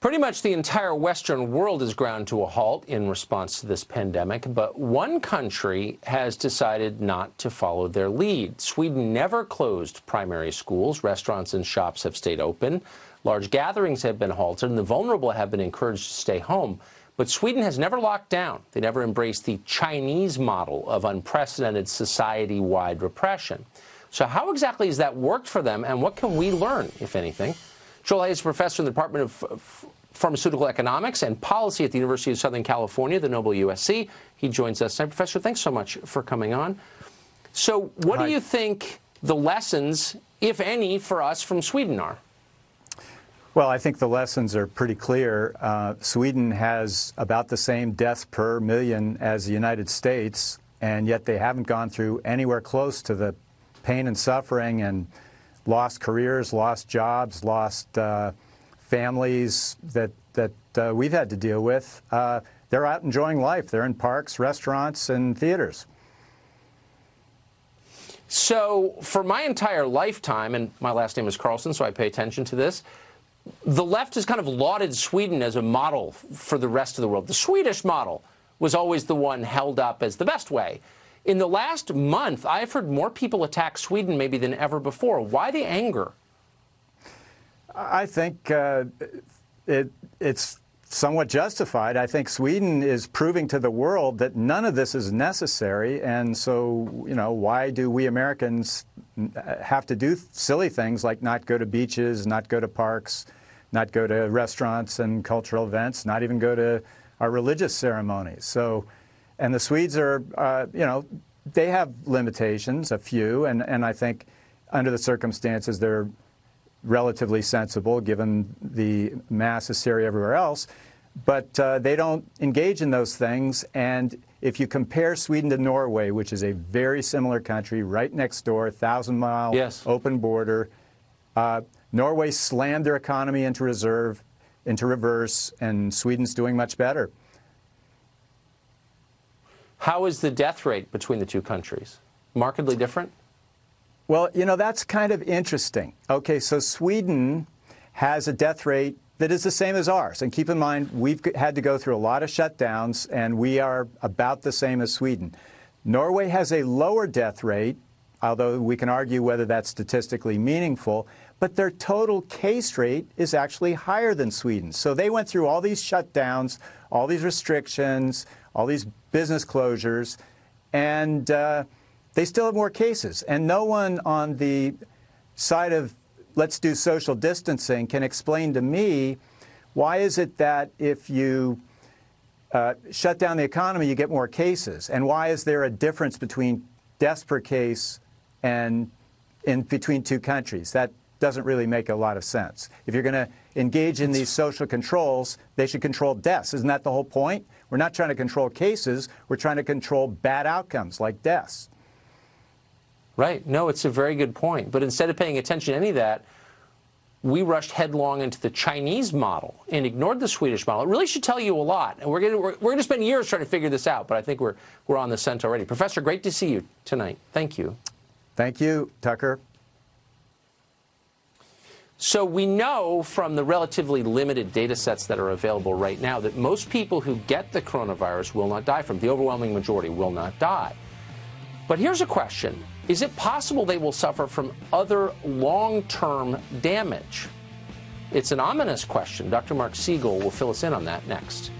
Pretty much the entire Western world is ground to a halt in response to this pandemic, but one country has decided not to follow their lead. Sweden never closed primary schools. Restaurants and shops have stayed open. Large gatherings have been halted, and the vulnerable have been encouraged to stay home. But Sweden has never locked down. They never embraced the Chinese model of unprecedented society-wide repression. So how exactly has that worked for them, and what can we learn, if anything? Joel Hayes is a professor in the Department of Pharmaceutical Economics and Policy at the University of Southern California, the Noble USC. He joins us tonight. Professor, thanks so much for coming on. So what do you think the lessons, if any, for us from Sweden are? Well, I think the lessons are pretty clear. Sweden has about the same deaths per million as the United States, and yet they haven't gone through anywhere close to the pain and suffering and lost careers, lost jobs, lost families that we've had to deal with. They're out enjoying life. They're in parks, restaurants, and theaters. So for my entire lifetime, and my last name is Carlson, so I pay attention to this, the left has kind of lauded Sweden as a model for the rest of the world. The Swedish model was always the one held up as the best way. In the last month, I've heard more people attack Sweden maybe than ever before. Why the anger? I think it's somewhat justified. I think Sweden is proving to the world that none of this is necessary, and so, you know, why do we Americans have to do silly things like not go to beaches, not go to parks, not go to restaurants and cultural events, not even go to our religious ceremonies? So, and the Swedes are, you know, they have limitations, a few, and I think under the circumstances they're relatively sensible given the mass hysteria everywhere else, but they don't engage in those things. And if you compare Sweden to Norway, which is a very similar country, right next door, 1,000-mile open border, Norway slammed their economy into reverse, and Sweden's doing much better. How is the death rate between the two countries? Markedly different? Well, you know, that's kind of interesting. Okay, so Sweden has a death rate that is the same as ours. And keep in mind, we've had to go through a lot of shutdowns, and we are about the same as Sweden. Norway has a lower death rate, although we can argue whether that's statistically meaningful, but their total case rate is actually higher than Sweden. So they went through all these shutdowns, all these restrictions, all these business closures, and they still have more cases. And no one on the side of let's do social distancing can explain to me why is it that if you shut down the economy, you get more cases? And why is there a difference between deaths per case and in between two countries? That doesn't really make a lot of sense. If you're going to engage in these social controls, they should control deaths. Isn't that the whole point? We're not trying to control cases. We're trying to control bad outcomes like deaths. Right. No, it's a very good point. But instead of paying attention to any of that, we rushed headlong into the Chinese model and ignored the Swedish model. It really should tell you a lot. And we're going to spend years trying to figure this out, but I think we're on the scent already. Professor, great to see you tonight. Thank you. Thank you, Tucker. So we know from the relatively limited data sets that are available right now that most people who get the coronavirus will not die from it. The overwhelming majority will not die. But here's a question. Is it possible they will suffer from other long-term damage? It's an ominous question. Dr. Mark Siegel will fill us in on that next.